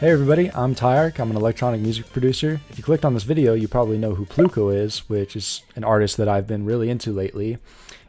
Hey everybody, I'm Tyark. I'm an electronic music producer. If you clicked on this video, you probably know who Pluko is, which is an artist that I've been really into lately.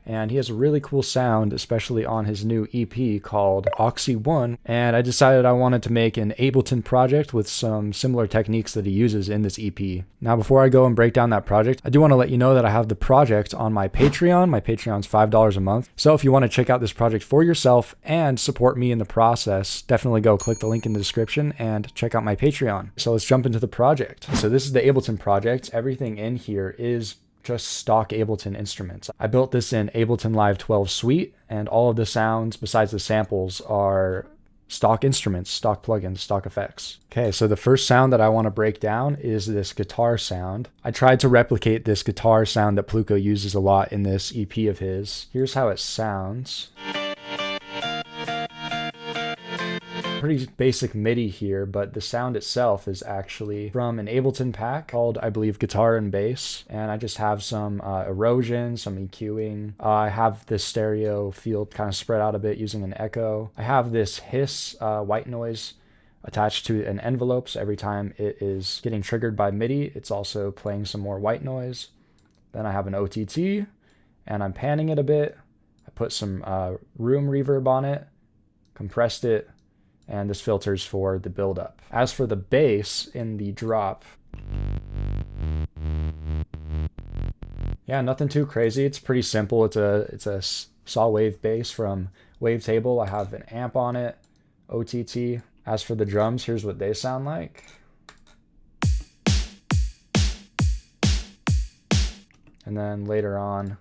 And he has a really cool sound, especially on his new EP called Oxy 1. And I decided I wanted to make an Ableton project with some similar techniques that he uses in this EP. Now, before I go and break down that project, I do want to let you know that I have the project on my Patreon. My Patreon's $5 a month. So if you want to check out this project for yourself and support me in the process, definitely go click the link in the description and check out my Patreon. So let's jump into the project. So this is the Ableton project. Everything in here is just stock Ableton instruments. I built this in Ableton Live 12 Suite, and all of the sounds besides the samples are stock instruments, stock plugins, stock effects. Okay, so the first sound that I want to break down is this guitar sound. I tried to replicate this guitar sound that Pluko uses a lot in this EP of his. Here's how it sounds. Pretty basic MIDI here, but the sound itself is actually from an Ableton pack called, I believe, Guitar and Bass. And I just have some erosion, some EQing. I have this stereo field kind of spread out a bit using an echo. I have this hiss white noise attached to an envelope, so every time it is getting triggered by MIDI, it's also playing some more white noise. Then I have an OTT, and I'm panning it a bit. I put some room reverb on it, compressed it, and this filters for the buildup. As for the bass in the drop, yeah, nothing too crazy. It's pretty simple. It's a saw wave bass from Wavetable. I have an amp on it, OTT. As for the drums, here's what they sound like. And then later on,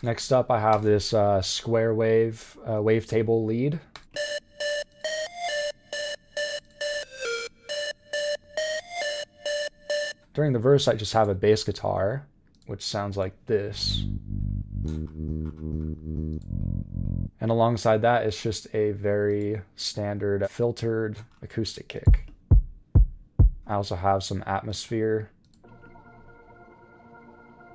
next up, I have this square wave Wavetable lead. During the verse, I just have a bass guitar, which sounds like this. And alongside that, it's just a very standard filtered acoustic kick. I also have some atmosphere.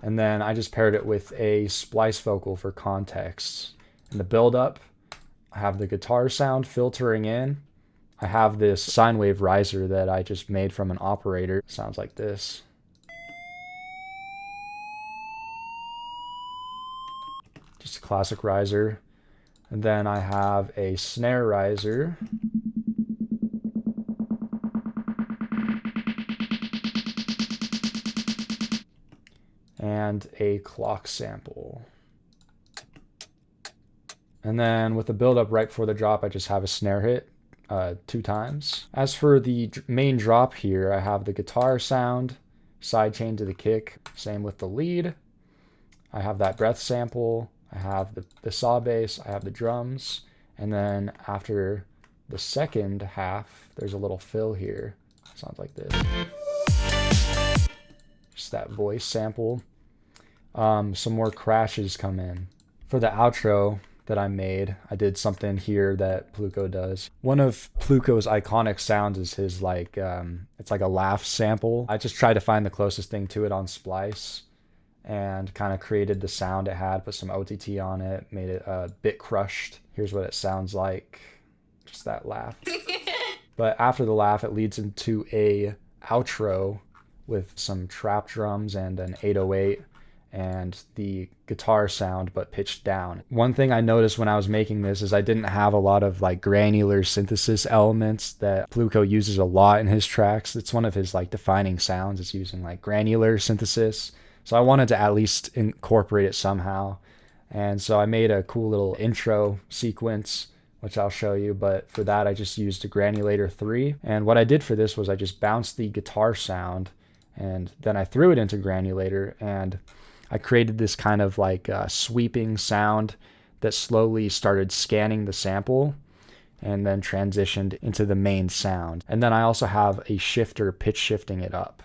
And then I just paired it with a splice vocal for context. In the build-up, I have the guitar sound filtering in. I have this sine wave riser that I just made from an operator. Sounds like this. Just a classic riser. And then I have a snare riser. And a clock sample. And then with the build-up right before the drop, I just have a snare hit 2 times. As for the main drop here, I have the guitar sound, sidechain to the kick, same with the lead. I have that breath sample, I have the saw bass, I have the drums, and then after the second half, there's a little fill here. Sounds like this. Just that voice sample. Some more crashes come in. For the outro that I made, I did something here that Pluko does. One of Pluko's iconic sounds is his it's like a laugh sample. I just tried to find the closest thing to it on Splice and kind of created the sound it had, put some OTT on it, made it a bit crushed. Here's what it sounds like, just that laugh. But after the laugh, it leads into a outro with some trap drums and an 808 and the guitar sound but pitched down. One thing I noticed when I was making this is I didn't have a lot of like granular synthesis elements that Pluko uses a lot in his tracks. It's one of his like defining sounds. It's using like granular synthesis. So I wanted to at least incorporate it somehow. And so I made a cool little intro sequence, which I'll show you, but for that I just used a Granulator 3. And what I did for this was I just bounced the guitar sound and then I threw it into Granulator, and I created this kind of like sweeping sound that slowly started scanning the sample and then transitioned into the main sound. And then I also have a shifter pitch shifting it up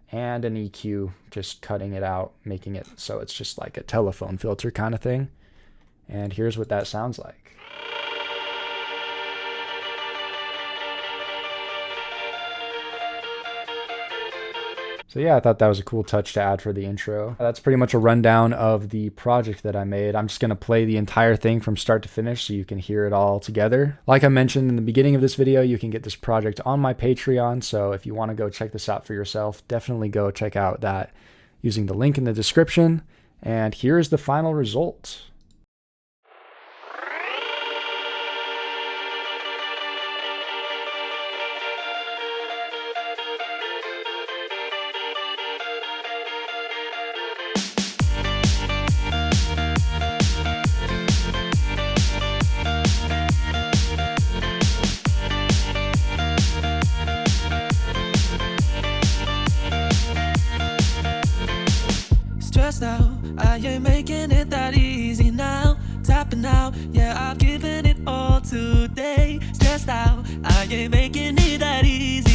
and an EQ just cutting it out, making it so it's just like a telephone filter kind of thing. And here's what that sounds like. So yeah, I thought that was a cool touch to add for the intro. That's pretty much a rundown of the project that I made. I'm just gonna play the entire thing from start to finish so you can hear it all together. Like I mentioned in the beginning of this video, you can get this project on my Patreon. So if you wanna go check this out for yourself, definitely go check out that using the link in the description. And here's the final result. Stressed out, I ain't making it that easy now. Tapping out, yeah, I've given it all today. Stressed out, I ain't making it that easy